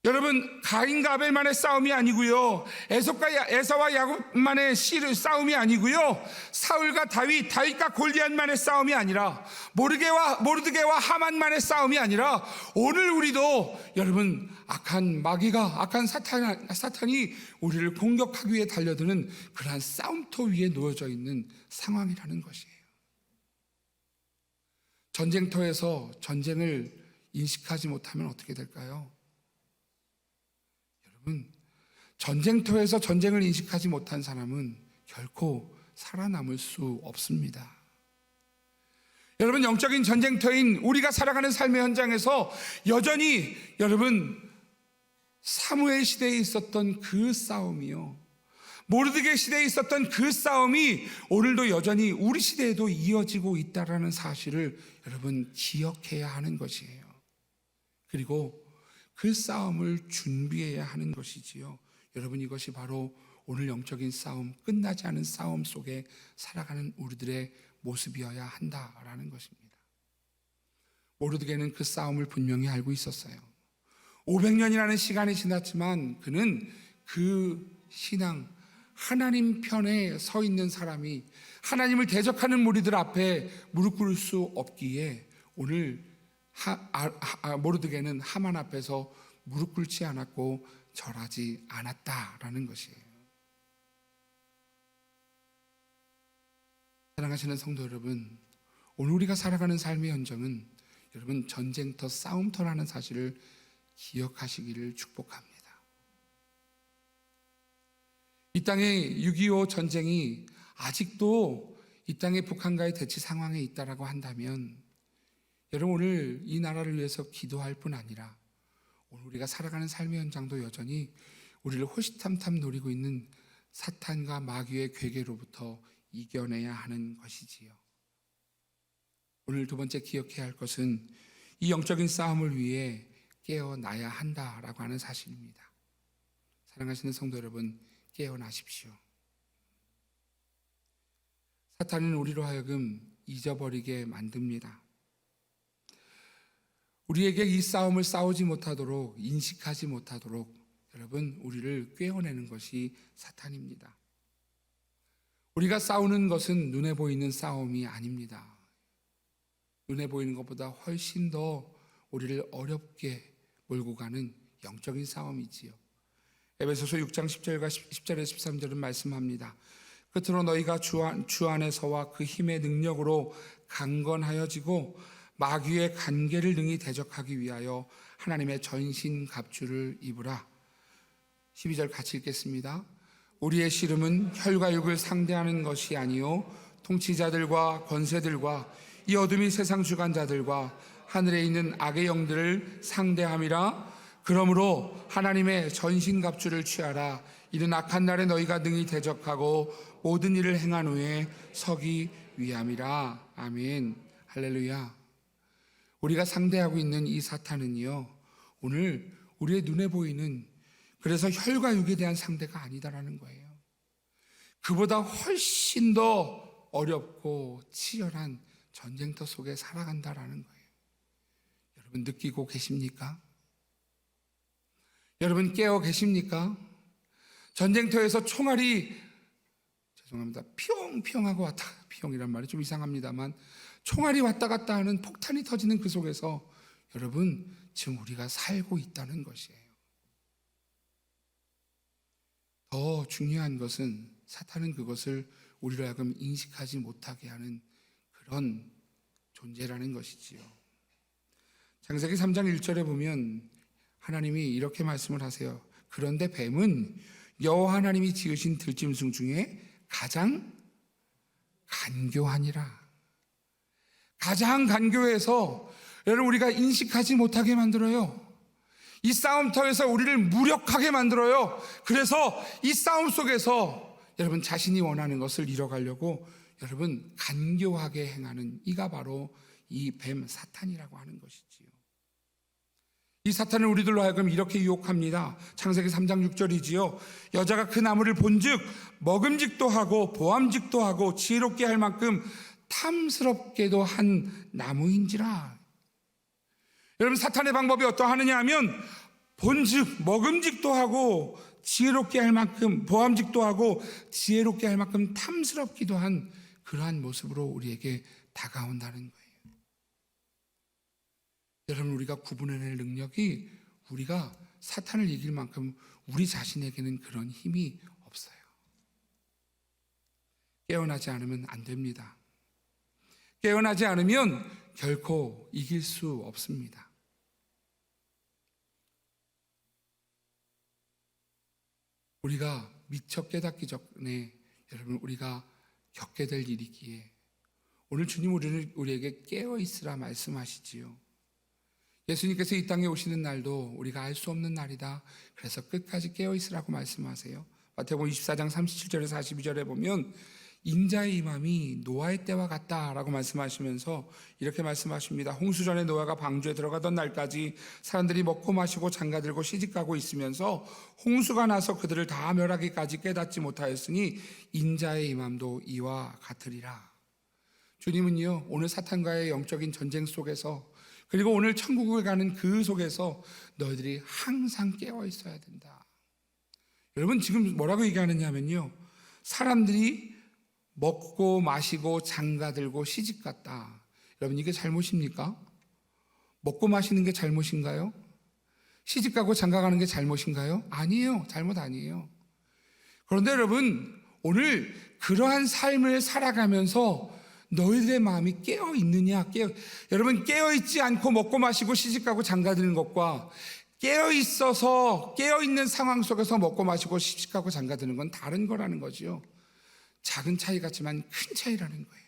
여러분, 가인과 아벨만의 싸움이 아니고요, 에서와 야곱만의 싸움이 아니고요, 사울과 다윗과 골리앗만의 싸움이 아니라, 모르드게와 하만만의 싸움이 아니라, 오늘 우리도 여러분, 악한 사탄이 우리를 공격하기 위해 달려드는 그러한 싸움터 위에 놓여져 있는 상황이라는 것이에요. 전쟁터에서 전쟁을 인식하지 못하면 어떻게 될까요? 전쟁터에서 전쟁을 인식하지 못한 사람은 결코 살아남을 수 없습니다. 여러분, 영적인 전쟁터인 우리가 살아가는 삶의 현장에서 여전히 여러분, 사무엘 시대에 있었던 그 싸움이요, 모르드게 시대에 있었던 그 싸움이 오늘도 여전히 우리 시대에도 이어지고 있다는 사실을 여러분 기억해야 하는 것이에요. 그리고 그 싸움을 준비해야 하는 것이지요. 여러분, 이것이 바로 오늘 영적인 싸움, 끝나지 않은 싸움 속에 살아가는 우리들의 모습이어야 한다라는 것입니다. 모르드게는 그 싸움을 분명히 알고 있었어요. 500년이라는 시간이 지났지만 그는 그 신앙, 하나님 편에 서 있는 사람이 하나님을 대적하는 무리들 앞에 무릎 꿇을 수 없기에 오늘 모르드게는 하만 앞에서 무릎 꿇지 않았고 절하지 않았다라는 것이에요. 사랑하시는 성도 여러분, 오늘 우리가 살아가는 삶의 현장은 여러분 전쟁터, 싸움터라는 사실을 기억하시기를 축복합니다. 이 땅의 6.25 전쟁이 아직도 이 땅의 북한과의 대치 상황에 있다라고 한다면 여러분, 오늘 이 나라를 위해서 기도할 뿐 아니라 오늘 우리가 살아가는 삶의 현장도 여전히 우리를 호시탐탐 노리고 있는 사탄과 마귀의 괴계로부터 이겨내야 하는 것이지요. 오늘 두 번째 기억해야 할 것은 이 영적인 싸움을 위해 깨어나야 한다라고 하는 사실입니다. 사랑하시는 성도 여러분, 깨어나십시오. 사탄은 우리로 하여금 잊어버리게 만듭니다. 우리에게 이 싸움을 싸우지 못하도록, 인식하지 못하도록 여러분, 우리를 꿰어내는 것이 사탄입니다. 우리가 싸우는 것은 눈에 보이는 싸움이 아닙니다. 눈에 보이는 것보다 훨씬 더 우리를 어렵게 몰고 가는 영적인 싸움이지요. 에베소서 6장 10절과 10절에 13절은 말씀합니다. 끝으로 너희가 주 안에서와 그 힘의 능력으로 강건하여지고 마귀의 간계를 능히 대적하기 위하여 하나님의 전신 갑주를 입으라. 12절 같이 읽겠습니다. 우리의 씨름은 혈과 육을 상대하는 것이 아니요 통치자들과 권세들과 이 어둠이 세상 주관자들과 하늘에 있는 악의 영들을 상대함이라. 그러므로 하나님의 전신 갑주를 취하라. 이는 악한 날에 너희가 능히 대적하고 모든 일을 행한 후에 서기 위함이라. 아멘. 할렐루야. 우리가 상대하고 있는 이 사탄은요, 오늘 우리의 눈에 보이는, 그래서 혈과 육에 대한 상대가 아니다라는 거예요. 그보다 훨씬 더 어렵고 치열한 전쟁터 속에 살아간다라는 거예요. 여러분 느끼고 계십니까? 여러분 깨어 계십니까? 전쟁터에서 총알이, 죄송합니다, 피용피용하고 왔다, 피용이란 말이 좀 이상합니다만 총알이 왔다 갔다 하는, 폭탄이 터지는 그 속에서 여러분 지금 우리가 살고 있다는 것이에요. 더 중요한 것은 사탄은 그것을 우리로 하여금 인식하지 못하게 하는 그런 존재라는 것이지요. 창세기 3장 1절에 보면 하나님이 이렇게 말씀을 하세요. 그런데 뱀은 여호와 하나님이 지으신 들짐승 중에 가장 간교하니라. 가장 간교해서 여러분 우리가 인식하지 못하게 만들어요. 이 싸움터에서 우리를 무력하게 만들어요. 그래서 이 싸움 속에서 여러분 자신이 원하는 것을 이뤄가려고 여러분 간교하게 행하는 이가 바로 이 뱀 사탄이라고 하는 것이지요. 이 사탄은 우리들로 하여금 이렇게 유혹합니다. 창세기 3장 6절이지요. 여자가 그 나무를 본즉 먹음직도 하고 보암직도 하고 지혜롭게 할 만큼 탐스럽게도 한 나무인지라. 여러분 사탄의 방법이 어떠하느냐 하면 본즉 먹음직도 하고 지혜롭게 할 만큼 보암직도 하고 지혜롭게 할 만큼 탐스럽기도 한 그러한 모습으로 우리에게 다가온다는 거예요. 여러분 우리가 구분해낼 능력이 우리가 사탄을 이길 만큼 우리 자신에게는 그런 힘이 없어요. 깨어나지 않으면 안 됩니다. 깨어나지 않으면 결코 이길 수 없습니다. 우리가 미처 깨닫기 전에 여러분 우리가 겪게 될 일이기에 오늘 주님 우리에게 깨어있으라 말씀하시지요. 예수님께서 이 땅에 오시는 날도 우리가 알 수 없는 날이다. 그래서 끝까지 깨어있으라고 말씀하세요. 마태복음 24장 37절에서 42절에 보면 인자의 임함이 노아의 때와 같다라고 말씀하시면서 이렇게 말씀하십니다. 홍수전에 노아가 방주에 들어가던 날까지 사람들이 먹고 마시고 장가들고 시집가고 있으면서 홍수가 나서 그들을 다 멸하기까지 깨닫지 못하였으니 인자의 임함도 이와 같으리라. 주님은요 오늘 사탄과의 영적인 전쟁 속에서 그리고 오늘 천국을 가는 그 속에서 너희들이 항상 깨어 있어야 된다. 여러분 지금 뭐라고 얘기하느냐 하면요 사람들이 먹고 마시고 장가들고 시집갔다. 여러분 이게 잘못입니까? 먹고 마시는 게 잘못인가요? 시집가고 장가가는 게 잘못인가요? 아니에요. 잘못 아니에요. 그런데 여러분 오늘 그러한 삶을 살아가면서 너희들의 마음이 깨어 있느냐? 여러분 깨어 있지 않고 먹고 마시고 시집가고 장가드는 것과 깨어 있어서 깨어 있는 상황 속에서 먹고 마시고 시집가고 장가드는 건 다른 거라는 거지요. 작은 차이 같지만 큰 차이라는 거예요.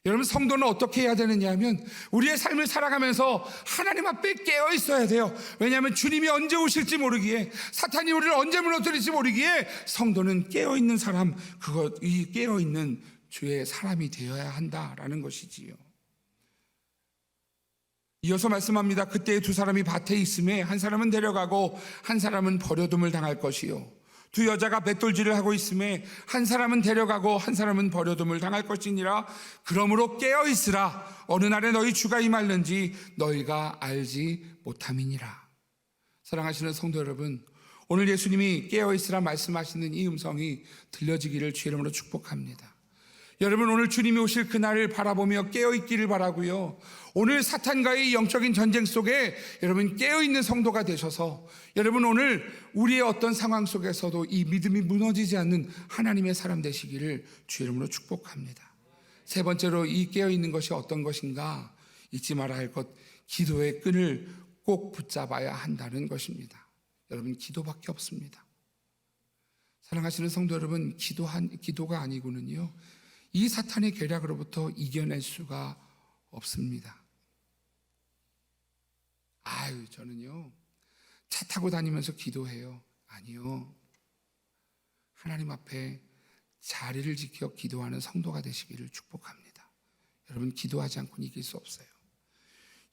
여러분 성도는 어떻게 해야 되느냐 하면 우리의 삶을 살아가면서 하나님 앞에 깨어 있어야 돼요. 왜냐하면 주님이 언제 오실지 모르기에 사탄이 우리를 언제 무너뜨릴지 모르기에 성도는 깨어 있는 사람, 이 깨어 있는 주의 사람이 되어야 한다라는 것이지요. 이어서 말씀합니다. 그때 두 사람이 밭에 있음에 한 사람은 데려가고 한 사람은 버려둠을 당할 것이요 두 여자가 뱃돌질을 하고 있음에 한 사람은 데려가고 한 사람은 버려둠을 당할 것이니라. 그러므로 깨어 있으라. 어느 날에 너희 주가 임할는지 너희가 알지 못함이니라. 사랑하시는 성도 여러분, 오늘 예수님이 깨어 있으라 말씀하시는 이 음성이 들려지기를 주의 이름으로 축복합니다. 여러분 오늘 주님이 오실 그날을 바라보며 깨어있기를 바라고요. 오늘 사탄과의 영적인 전쟁 속에 여러분 깨어있는 성도가 되셔서 여러분 오늘 우리의 어떤 상황 속에서도 이 믿음이 무너지지 않는 하나님의 사람 되시기를 주의 이름으로 축복합니다. 세 번째로 이 깨어있는 것이 어떤 것인가? 잊지 말아야 할 것, 기도의 끈을 꼭 붙잡아야 한다는 것입니다. 여러분 기도밖에 없습니다. 사랑하시는 성도 여러분, 기도가 아니고는요 이 사탄의 계략으로부터 이겨낼 수가 없습니다. 저는요 차 타고 다니면서 기도해요. 아니요. 하나님 앞에 자리를 지켜 기도하는 성도가 되시기를 축복합니다. 여러분 기도하지 않고는 이길 수 없어요.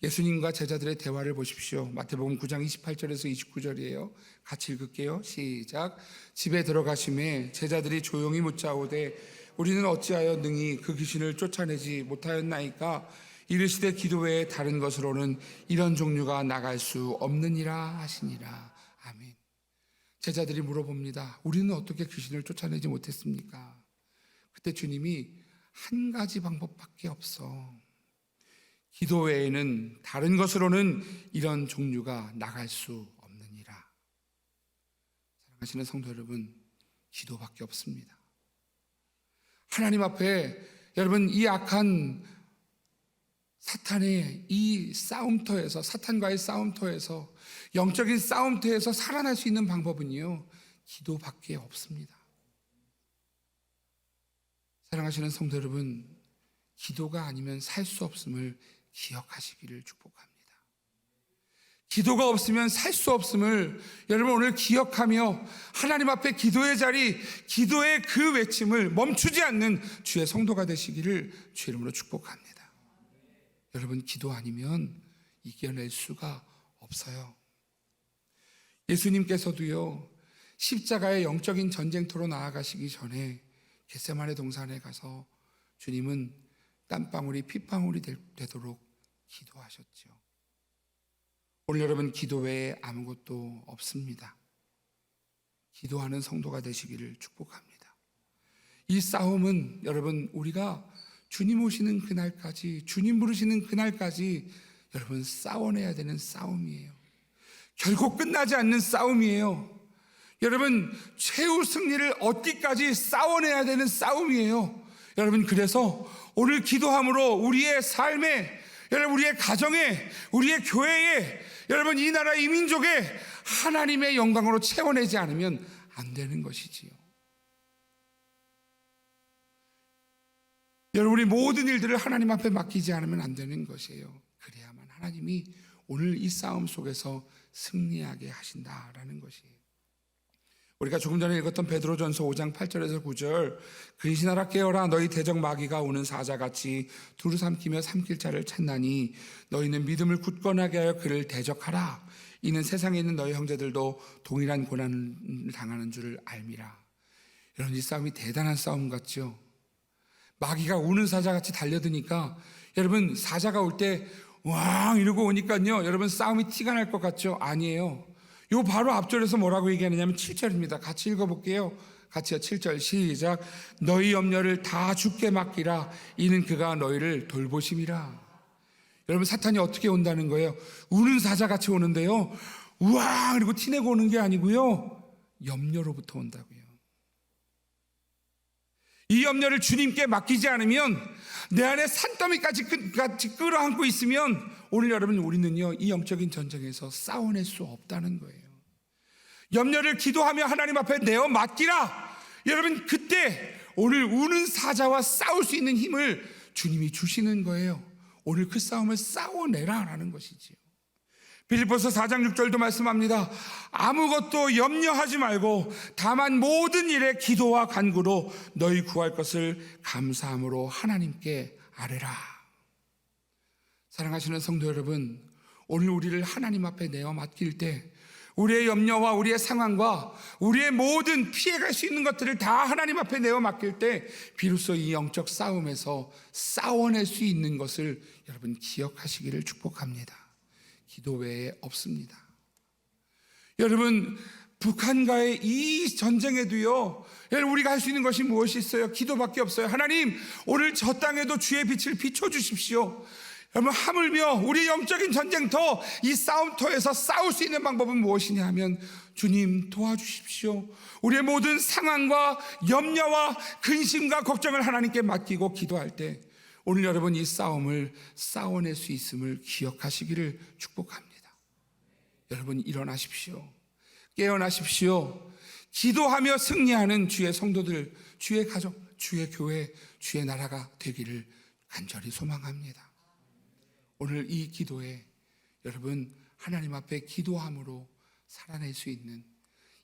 예수님과 제자들의 대화를 보십시오. 마태복음 9장 28절에서 29절이에요. 같이 읽을게요. 시작. 집에 들어가심에 제자들이 조용히 묻자오되 우리는 어찌하여 능히 그 귀신을 쫓아내지 못하였나이까? 이르시되 기도 외에 다른 것으로는 이런 종류가 나갈 수 없느니라 하시니라. 아멘. 제자들이 물어봅니다. 우리는 어떻게 귀신을 쫓아내지 못했습니까? 그때 주님이 한 가지 방법밖에 없어. 기도 외에는 다른 것으로는 이런 종류가 나갈 수 없느니라. 사랑하시는 성도 여러분, 기도밖에 없습니다. 하나님 앞에 여러분 이 악한 사탄의 이 싸움터에서 사탄과의 싸움터에서 영적인 싸움터에서 살아날 수 있는 방법은요 기도밖에 없습니다. 사랑하시는 성도 여러분, 기도가 아니면 살 수 없음을 기억하시기를 축복합니다. 기도가 없으면 살 수 없음을 여러분 오늘 기억하며 하나님 앞에 기도의 자리, 기도의 그 외침을 멈추지 않는 주의 성도가 되시기를 주의 이름으로 축복합니다. 여러분 기도 아니면 이겨낼 수가 없어요. 예수님께서도요, 십자가의 영적인 전쟁터로 나아가시기 전에 겟세마네 동산에 가서 주님은 땀방울이 핏방울이 되도록 기도하셨죠. 오늘 여러분 기도 외에 아무것도 없습니다. 기도하는 성도가 되시기를 축복합니다. 이 싸움은 여러분 우리가 주님 오시는 그날까지, 주님 부르시는 그날까지 여러분 싸워내야 되는 싸움이에요. 결국 끝나지 않는 싸움이에요. 여러분 최후 승리를 얻기까지 싸워내야 되는 싸움이에요. 여러분 그래서 오늘 기도함으로 우리의 삶에, 여러분 우리의 가정에, 우리의 교회에, 여러분 이 나라 이 민족에 하나님의 영광으로 채워내지 않으면 안 되는 것이지요. 여러분 우리 모든 일들을 하나님 앞에 맡기지 않으면 안 되는 것이에요. 그래야만 하나님이 오늘 이 싸움 속에서 승리하게 하신다라는 것이에요. 우리가 조금 전에 읽었던 베드로전서 5장 8절에서 9절, 근신하라 깨어라 너희 대적 마귀가 오는 사자같이 두루 삼키며 삼킬 자를 찾나니 너희는 믿음을 굳건하게 하여 그를 대적하라. 이는 세상에 있는 너희 형제들도 동일한 고난을 당하는 줄을 알미라. 여러분 이 싸움이 대단한 싸움 같죠. 마귀가 우는 사자같이 달려드니까 여러분 사자가 올 때 왕 이러고 오니까요 여러분 싸움이 티가 날 것 같죠? 아니에요. 요 바로 앞절에서 뭐라고 얘기하느냐면 7절입니다. 같이 읽어볼게요. 같이요. 7절 시작. 너희 염려를 다 주께 맡기라. 이는 그가 너희를 돌보심이라. 여러분 사탄이 어떻게 온다는 거예요? 우는 사자같이 오는데요 우와 그리고 티내고 오는 게 아니고요 염려로부터 온다고요. 이 염려를 주님께 맡기지 않으면, 내 안에 산더미까지 끌어안고 있으면 오늘 여러분 우리는요 이 영적인 전쟁에서 싸워낼 수 없다는 거예요. 염려를 기도하며 하나님 앞에 내어 맡기라. 여러분 그때 오늘 우는 사자와 싸울 수 있는 힘을 주님이 주시는 거예요. 오늘 그 싸움을 싸워내라 라는 것이지요. 빌립보서 4장 6절도 말씀합니다. 아무것도 염려하지 말고 다만 모든 일에 기도와 간구로 너희 구할 것을 감사함으로 하나님께 아뢰라. 사랑하시는 성도 여러분, 오늘 우리를 하나님 앞에 내어 맡길 때 우리의 염려와 우리의 상황과 우리의 모든 피해갈 수 있는 것들을 다 하나님 앞에 내어 맡길 때 비로소 이 영적 싸움에서 싸워낼 수 있는 것을 여러분 기억하시기를 축복합니다. 기도 외에 없습니다. 여러분 북한과의 이 전쟁에도요 여러분 우리가 할 수 있는 것이 무엇이 있어요? 기도밖에 없어요. 하나님 오늘 저 땅에도 주의 빛을 비춰주십시오. 여러분 하물며 우리 영적인 전쟁터 이 싸움터에서 싸울 수 있는 방법은 무엇이냐 하면 주님 도와주십시오. 우리의 모든 상황과 염려와 근심과 걱정을 하나님께 맡기고 기도할 때 오늘 여러분 이 싸움을 싸워낼 수 있음을 기억하시기를 축복합니다. 여러분 일어나십시오. 깨어나십시오. 기도하며 승리하는 주의 성도들, 주의 가족, 주의 교회, 주의 나라가 되기를 간절히 소망합니다. 오늘 이 기도에 여러분 하나님 앞에 기도함으로 살아낼 수 있는,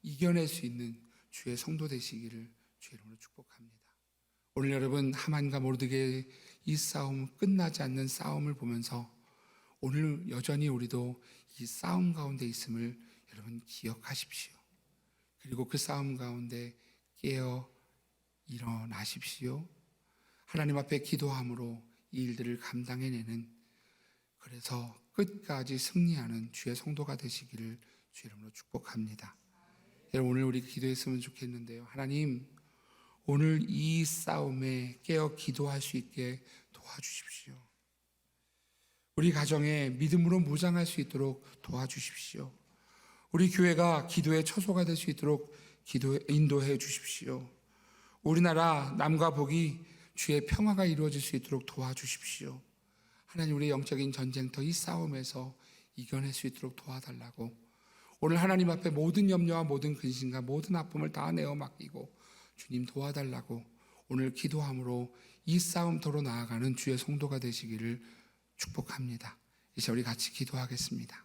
이겨낼 수 있는 주의 성도 되시기를 주의 이름으로 축복합니다. 오늘 여러분 하만과 모르드게의 이 싸움, 끝나지 않는 싸움을 보면서 오늘 여전히 우리도 이 싸움 가운데 있음을 여러분 기억하십시오. 그리고 그 싸움 가운데 깨어 일어나십시오. 하나님 앞에 기도함으로 이 일들을 감당해내는, 그래서 끝까지 승리하는 주의 성도가 되시기를 주의 이름으로 축복합니다. 여러분 오늘 우리 기도했으면 좋겠는데요. 하나님 오늘 이 싸움에 깨어 기도할 수 있게 도와주십시오. 우리 가정에 믿음으로 무장할 수 있도록 도와주십시오. 우리 교회가 기도의 처소가 될 수 있도록 인도해 주십시오. 우리나라 남과 북이 주의 평화가 이루어질 수 있도록 도와주십시오. 하나님 우리 영적인 전쟁터 이 싸움에서 이겨낼 수 있도록 도와달라고 오늘 하나님 앞에 모든 염려와 모든 근심과 모든 아픔을 다 내어 맡기고 주님 도와달라고 오늘 기도함으로 이 싸움터로 나아가는 주의 성도가 되시기를 축복합니다. 이제 우리 같이 기도하겠습니다.